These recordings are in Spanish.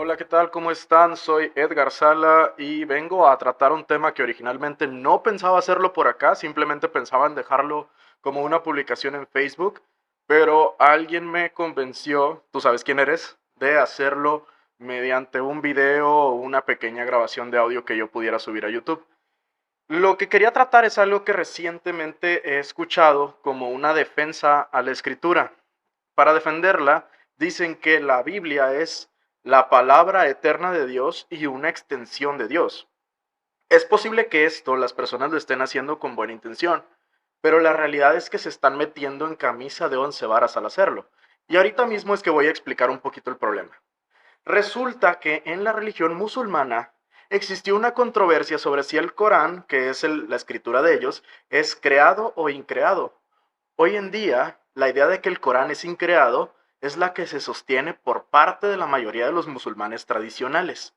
Hola, ¿qué tal? ¿Cómo están? Soy Edgar Sala y vengo a tratar un tema que originalmente no pensaba hacerlo por acá, simplemente pensaba en dejarlo como una publicación en Facebook, pero alguien me convenció, tú sabes quién eres, de hacerlo mediante un video o una pequeña grabación de audio que yo pudiera subir a YouTube. Lo que quería tratar es algo que recientemente he escuchado como una defensa a la escritura. Para defenderla, dicen que la Biblia es la palabra eterna de Dios y una extensión de Dios. Es posible que esto las personas lo estén haciendo con buena intención, pero la realidad es que se están metiendo en camisa de once varas al hacerlo. Y ahorita mismo es que voy a explicar un poquito el problema. Resulta que en la religión musulmana existió una controversia sobre si el Corán, que es la escritura de ellos, es creado o increado. Hoy en día, la idea de que el Corán es increado es la que se sostiene por parte de la mayoría de los musulmanes tradicionales.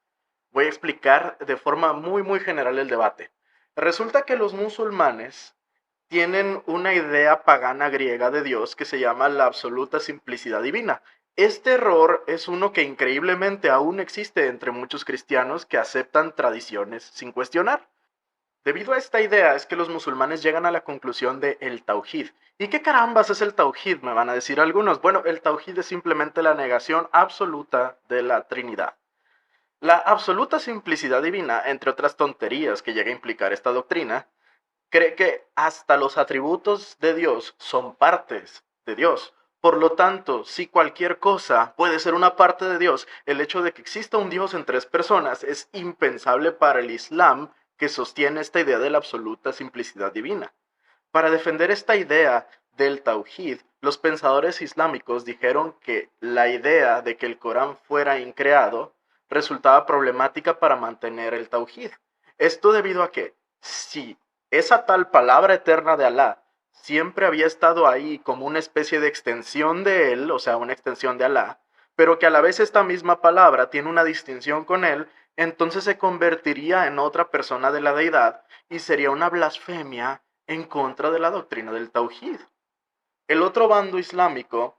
Voy a explicar de forma muy general el debate. Resulta que los musulmanes tienen una idea pagana griega de Dios que se llama la absoluta simplicidad divina. Este error es uno que increíblemente aún existe entre muchos cristianos que aceptan tradiciones sin cuestionar. Debido a esta idea es que los musulmanes llegan a la conclusión de el Tauhid. ¿Y qué carambas es el Tauhid? Me van a decir algunos. Bueno, el Tauhid es simplemente la negación absoluta de la Trinidad. La absoluta simplicidad divina, entre otras tonterías que llega a implicar esta doctrina, cree que hasta los atributos de Dios son partes de Dios. Por lo tanto, si cualquier cosa puede ser una parte de Dios, el hecho de que exista un Dios en tres personas es impensable para el Islam, que sostiene esta idea de la absoluta simplicidad divina. Para defender esta idea del Tauhid, los pensadores islámicos dijeron que la idea de que el Corán fuera increado resultaba problemática para mantener el Tauhid. Esto debido a que, si esa tal palabra eterna de Alá siempre había estado ahí como una especie de extensión de él, o sea, una extensión de Alá, pero que a la vez esta misma palabra tiene una distinción con él, entonces se convertiría en otra persona de la deidad y sería una blasfemia en contra de la doctrina del Tauhid. El otro bando islámico,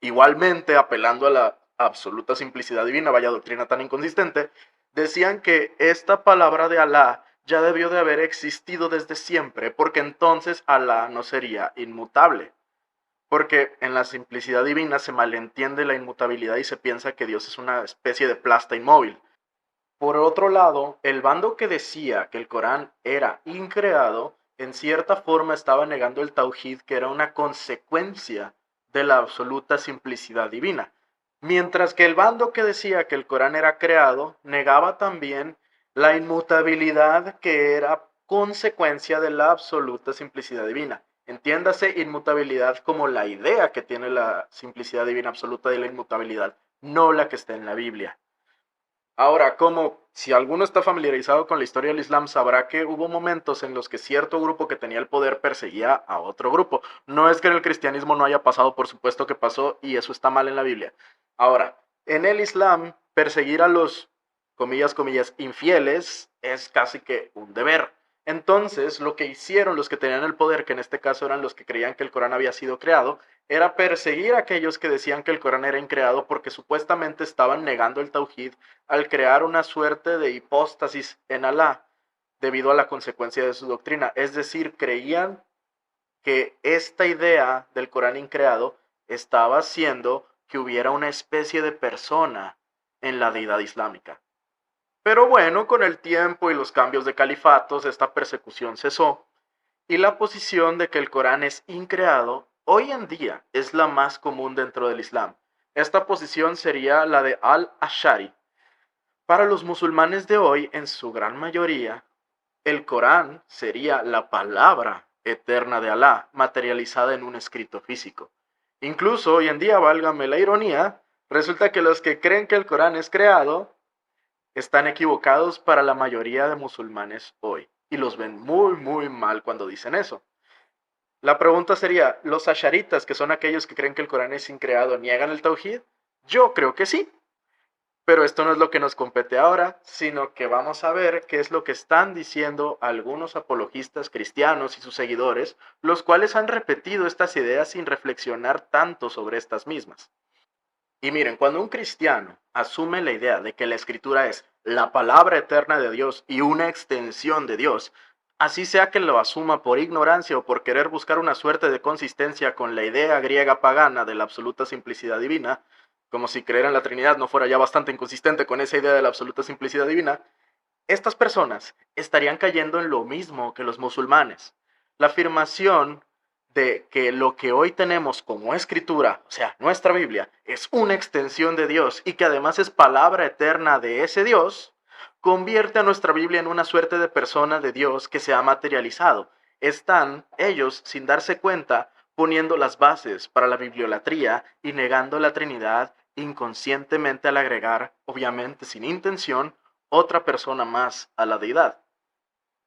igualmente apelando a la absoluta simplicidad divina, vaya doctrina tan inconsistente, decían que esta palabra de Alá ya debió de haber existido desde siempre, porque entonces Alá no sería inmutable. Porque en la simplicidad divina se malentiende la inmutabilidad y se piensa que Dios es una especie de plasta inmóvil. Por otro lado, el bando que decía que el Corán era increado, en cierta forma estaba negando el Tauhid, que era una consecuencia de la absoluta simplicidad divina. Mientras que el bando que decía que el Corán era creado, negaba también la inmutabilidad que era consecuencia de la absoluta simplicidad divina. Entiéndase inmutabilidad como la idea que tiene la simplicidad divina absoluta de la inmutabilidad, no la que está en la Biblia. Ahora, como si alguno está familiarizado con la historia del Islam, sabrá que hubo momentos en los que cierto grupo que tenía el poder perseguía a otro grupo. No es que en el cristianismo no haya pasado, por supuesto que pasó, y eso está mal en la Biblia. Ahora, en el Islam, perseguir a los, comillas, infieles es casi que un deber. Entonces, lo que hicieron los que tenían el poder, que en este caso eran los que creían que el Corán había sido creado, era perseguir a aquellos que decían que el Corán era increado porque supuestamente estaban negando el Tauhid al crear una suerte de hipóstasis en Alá debido a la consecuencia de su doctrina. Es decir, creían que esta idea del Corán increado estaba haciendo que hubiera una especie de persona en la deidad islámica. Pero bueno, con el tiempo y los cambios de califatos, esta persecución cesó y la posición de que el Corán es increado hoy en día es la más común dentro del Islam. Esta posición sería la de al-Ashari. Para los musulmanes de hoy, en su gran mayoría, el Corán sería la palabra eterna de Alá, materializada en un escrito físico. Incluso hoy en día, válgame la ironía, resulta que los que creen que el Corán es creado están equivocados para la mayoría de musulmanes hoy y los ven muy mal cuando dicen eso. La pregunta sería, ¿los asharitas, que son aquellos que creen que el Corán es increado, niegan el Tauhid? Yo creo que sí. Pero esto no es lo que nos compete ahora, sino que vamos a ver qué es lo que están diciendo algunos apologistas cristianos y sus seguidores, los cuales han repetido estas ideas sin reflexionar tanto sobre estas mismas. Y miren, cuando un cristiano asume la idea de que la escritura es la palabra eterna de Dios y una extensión de Dios, así sea que lo asuma por ignorancia o por querer buscar una suerte de consistencia con la idea griega pagana de la absoluta simplicidad divina, como si creer en la Trinidad no fuera ya bastante inconsistente con esa idea de la absoluta simplicidad divina, estas personas estarían cayendo en lo mismo que los musulmanes. La afirmación de que lo que hoy tenemos como escritura, o sea, nuestra Biblia, es una extensión de Dios y que además es palabra eterna de ese Dios, convierte a nuestra Biblia en una suerte de persona de Dios que se ha materializado. Están ellos, sin darse cuenta, poniendo las bases para la bibliolatría y negando la Trinidad inconscientemente al agregar, obviamente sin intención, otra persona más a la deidad.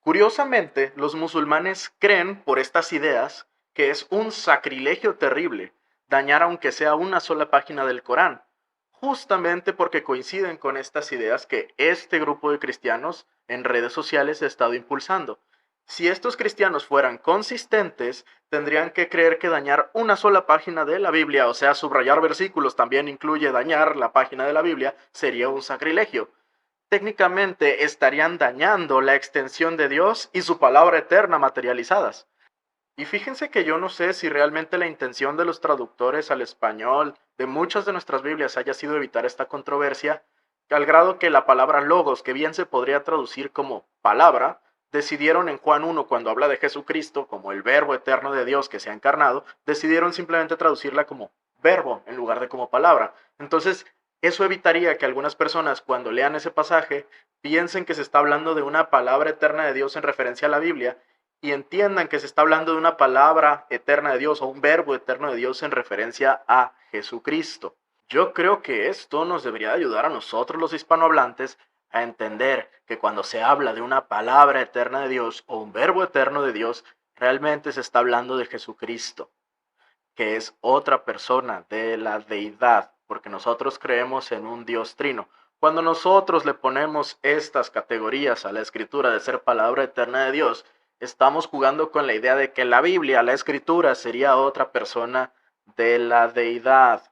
Curiosamente, los musulmanes creen por estas ideas que es un sacrilegio terrible dañar aunque sea una sola página del Corán, justamente porque coinciden con estas ideas que este grupo de cristianos en redes sociales ha estado impulsando. Si estos cristianos fueran consistentes, tendrían que creer que dañar una sola página de la Biblia, o sea, subrayar versículos también incluye dañar la página de la Biblia, sería un sacrilegio. Técnicamente estarían dañando la extensión de Dios y su palabra eterna materializadas. Y fíjense que yo no sé si realmente la intención de los traductores al español de muchas de nuestras Biblias haya sido evitar esta controversia, al grado que la palabra logos, que bien se podría traducir como palabra, decidieron en Juan 1, cuando habla de Jesucristo como el verbo eterno de Dios que se ha encarnado, decidieron simplemente traducirla como verbo en lugar de como palabra. Entonces, eso evitaría que algunas personas cuando lean ese pasaje piensen que se está hablando de una palabra eterna de Dios en referencia a la Biblia y entiendan que se está hablando de una palabra eterna de Dios o un verbo eterno de Dios en referencia a Jesucristo. Yo creo que esto nos debería ayudar a nosotros los hispanohablantes a entender que cuando se habla de una palabra eterna de Dios o un verbo eterno de Dios, realmente se está hablando de Jesucristo, que es otra persona de la deidad, porque nosotros creemos en un Dios trino. Cuando nosotros le ponemos estas categorías a la escritura de ser palabra eterna de Dios, estamos jugando con la idea de que la Biblia, la escritura, sería otra persona de la deidad.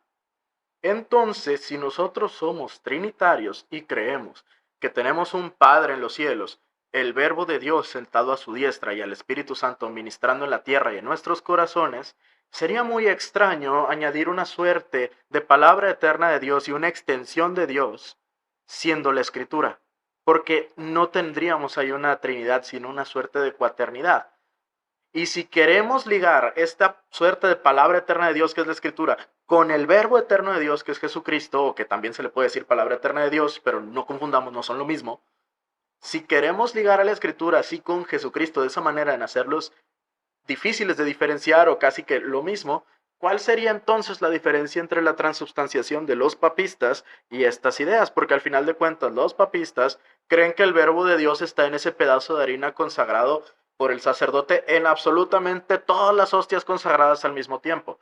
Entonces, si nosotros somos trinitarios y creemos que tenemos un Padre en los cielos, el Verbo de Dios sentado a su diestra y al Espíritu Santo ministrando en la tierra y en nuestros corazones, sería muy extraño añadir una suerte de palabra eterna de Dios y una extensión de Dios siendo la Escritura, porque no tendríamos ahí una Trinidad, sino una suerte de cuaternidad. Y si queremos ligar esta suerte de palabra eterna de Dios, que es la Escritura, con el verbo eterno de Dios, que es Jesucristo, o que también se le puede decir palabra eterna de Dios, pero no confundamos, no son lo mismo. Si queremos ligar a la Escritura así con Jesucristo, de esa manera, en hacerlos difíciles de diferenciar o casi que lo mismo, ¿cuál sería entonces la diferencia entre la transubstanciación de los papistas y estas ideas? Porque al final de cuentas los papistas creen que el verbo de Dios está en ese pedazo de harina consagrado por el sacerdote en absolutamente todas las hostias consagradas al mismo tiempo.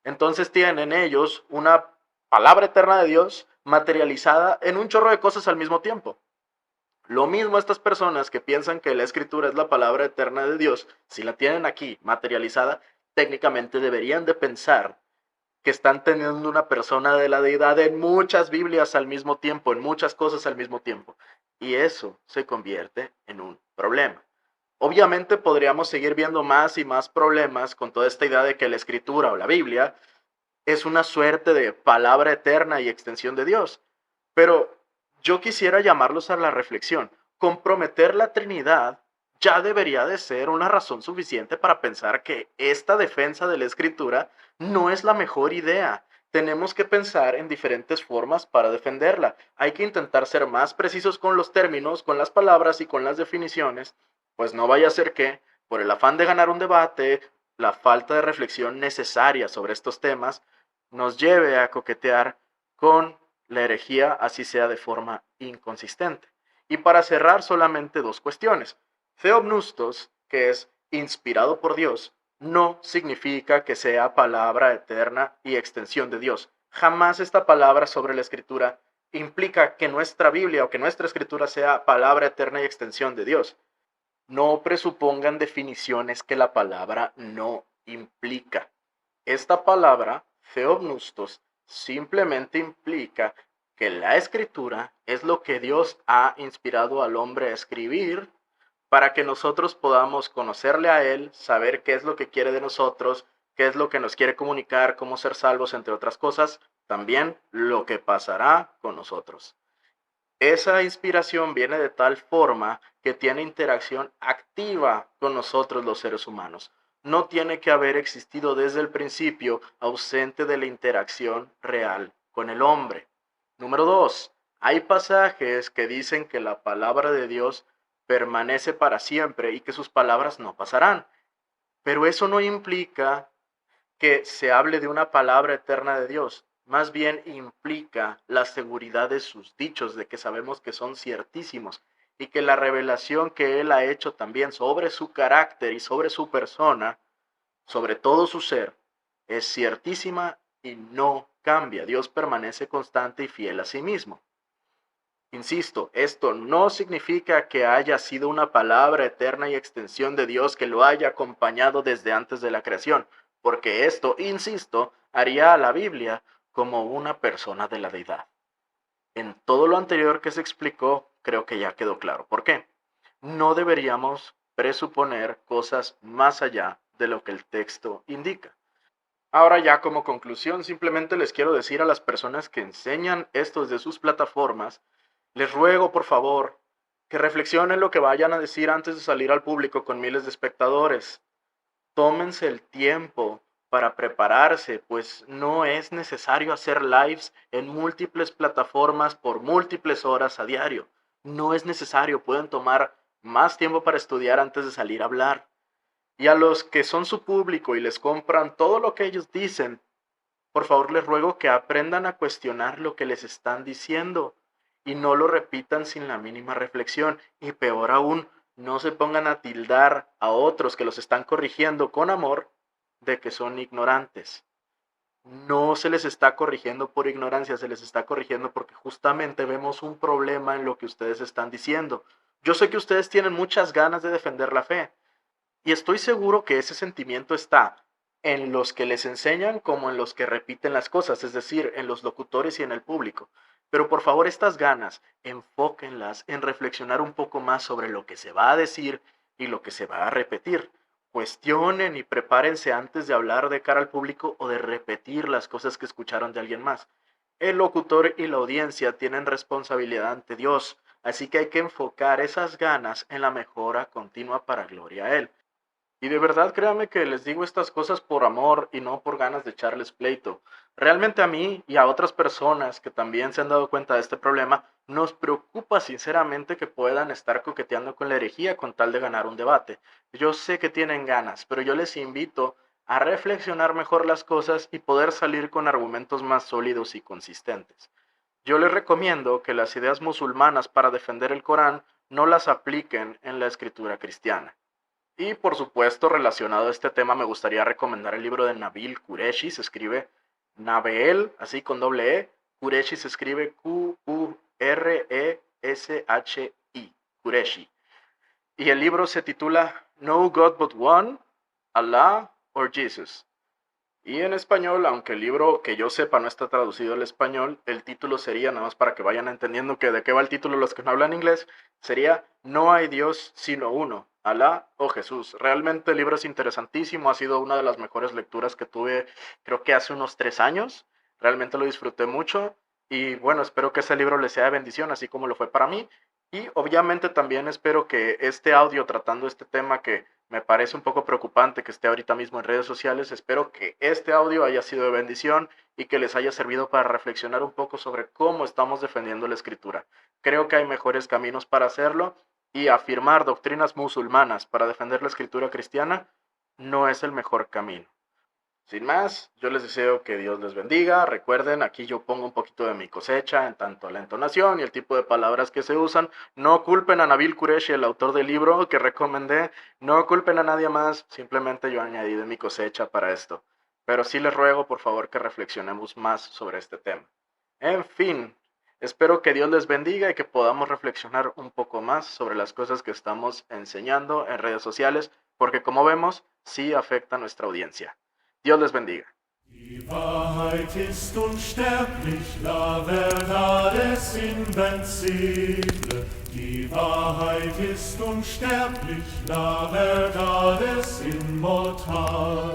Entonces tienen ellos una palabra eterna de Dios materializada en un chorro de cosas al mismo tiempo. Lo mismo estas personas que piensan que la escritura es la palabra eterna de Dios, si la tienen aquí materializada, técnicamente deberían de pensar que están teniendo una persona de la deidad en muchas Biblias al mismo tiempo, en muchas cosas al mismo tiempo. Y eso se convierte en un problema. Obviamente podríamos seguir viendo más y más problemas con toda esta idea de que la escritura o la Biblia es una suerte de palabra eterna y extensión de Dios. Pero yo quisiera llamarlos a la reflexión. Comprometer la Trinidad ya debería de ser una razón suficiente para pensar que esta defensa de la Escritura no es la mejor idea. Tenemos que pensar en diferentes formas para defenderla. Hay que intentar ser más precisos con los términos, con las palabras y con las definiciones, pues no vaya a ser que, por el afán de ganar un debate, la falta de reflexión necesaria sobre estos temas, nos lleve a coquetear con la herejía, así sea de forma inconsistente. Y para cerrar, solamente dos cuestiones. Theopneustos, que es inspirado por Dios, no significa que sea palabra eterna y extensión de Dios. Jamás esta palabra sobre la escritura implica que nuestra Biblia o que nuestra escritura sea palabra eterna y extensión de Dios. No presupongan definiciones que la palabra no implica. Esta palabra, theopneustos, simplemente implica que la escritura es lo que Dios ha inspirado al hombre a escribir para que nosotros podamos conocerle a Él, saber qué es lo que quiere de nosotros, qué es lo que nos quiere comunicar, cómo ser salvos, entre otras cosas, también lo que pasará con nosotros. Esa inspiración viene de tal forma que tiene interacción activa con nosotros los seres humanos. No tiene que haber existido desde el principio ausente de la interacción real con el hombre. Número 2. Hay pasajes que dicen que la palabra de Dios permanece para siempre y que sus palabras no pasarán. Pero eso no implica que se hable de una palabra eterna de Dios. Más bien implica la seguridad de sus dichos, de que sabemos que son ciertísimos y que la revelación que Él ha hecho también sobre su carácter y sobre su persona, sobre todo su ser, es ciertísima y no cambia. Dios permanece constante y fiel a sí mismo. Insisto, esto no significa que haya sido una palabra eterna y extensión de Dios que lo haya acompañado desde antes de la creación, porque esto, insisto, haría a la Biblia como una persona de la deidad. En todo lo anterior que se explicó, creo que ya quedó claro. ¿Por qué? No deberíamos presuponer cosas más allá de lo que el texto indica. Ahora ya como conclusión, simplemente les quiero decir a las personas que enseñan esto desde sus plataformas, les ruego por favor que reflexionen lo que vayan a decir antes de salir al público con miles de espectadores. Tómense el tiempo para prepararse, pues no es necesario hacer lives en múltiples plataformas por múltiples horas a diario. No es necesario, pueden tomar más tiempo para estudiar antes de salir a hablar. Y a los que son su público y les compran todo lo que ellos dicen, por favor les ruego que aprendan a cuestionar lo que les están diciendo y no lo repitan sin la mínima reflexión. Y peor aún, no se pongan a tildar a otros que los están corrigiendo con amor de que son ignorantes. No se les está corrigiendo por ignorancia, se les está corrigiendo porque justamente vemos un problema en lo que ustedes están diciendo. Yo sé que ustedes tienen muchas ganas de defender la fe, y estoy seguro que ese sentimiento está en los que les enseñan como en los que repiten las cosas, es decir, en los locutores y en el público. Pero por favor, estas ganas, enfóquenlas en reflexionar un poco más sobre lo que se va a decir y lo que se va a repetir. Cuestionen y prepárense antes de hablar de cara al público o de repetir las cosas que escucharon de alguien más. El locutor y la audiencia tienen responsabilidad ante Dios, así que hay que enfocar esas ganas en la mejora continua para gloria a Él. Y de verdad, créanme que les digo estas cosas por amor y no por ganas de echarles pleito. Realmente a mí y a otras personas que también se han dado cuenta de este problema, nos preocupa sinceramente que puedan estar coqueteando con la herejía con tal de ganar un debate. Yo sé que tienen ganas, pero yo les invito a reflexionar mejor las cosas y poder salir con argumentos más sólidos y consistentes. Yo les recomiendo que las ideas musulmanas para defender el Corán no las apliquen en la escritura cristiana. Y por supuesto, relacionado a este tema, me gustaría recomendar el libro de Nabil Qureshi, se escribe Nabeel, así con doble E, Qureshi se escribe Qureshi, Qureshi. Y el libro se titula No God But One, Allah or Jesus. Y en español, aunque el libro que yo sepa no está traducido al español, el título sería, nada más para que vayan entendiendo que de qué va el título los que no hablan inglés, sería No hay Dios sino uno, Alá o Jesús. Realmente el libro es interesantísimo, ha sido una de las mejores lecturas que tuve creo que hace unos 3 años, realmente lo disfruté mucho y bueno, espero que ese libro les sea de bendición, así como lo fue para mí. Y obviamente también espero que este audio tratando este tema que me parece un poco preocupante que esté ahorita mismo en redes sociales. Espero que este audio haya sido de bendición y que les haya servido para reflexionar un poco sobre cómo estamos defendiendo la escritura. Creo que hay mejores caminos para hacerlo y afirmar doctrinas musulmanas para defender la escritura cristiana no es el mejor camino. Sin más, yo les deseo que Dios les bendiga. Recuerden, aquí yo pongo un poquito de mi cosecha en tanto la entonación y el tipo de palabras que se usan. No culpen a Nabil Qureshi, el autor del libro que recomendé. No culpen a nadie más. Simplemente yo añadí de mi cosecha para esto. Pero sí les ruego, por favor, que reflexionemos más sobre este tema. En fin, espero que Dios les bendiga y que podamos reflexionar un poco más sobre las cosas que estamos enseñando en redes sociales, porque como vemos, sí afecta a nuestra audiencia. Dios les bendiga. Die Wahrheit ist unsterblich, la verdad es invencible. Die Wahrheit ist unsterblich, la verdad es inmortal.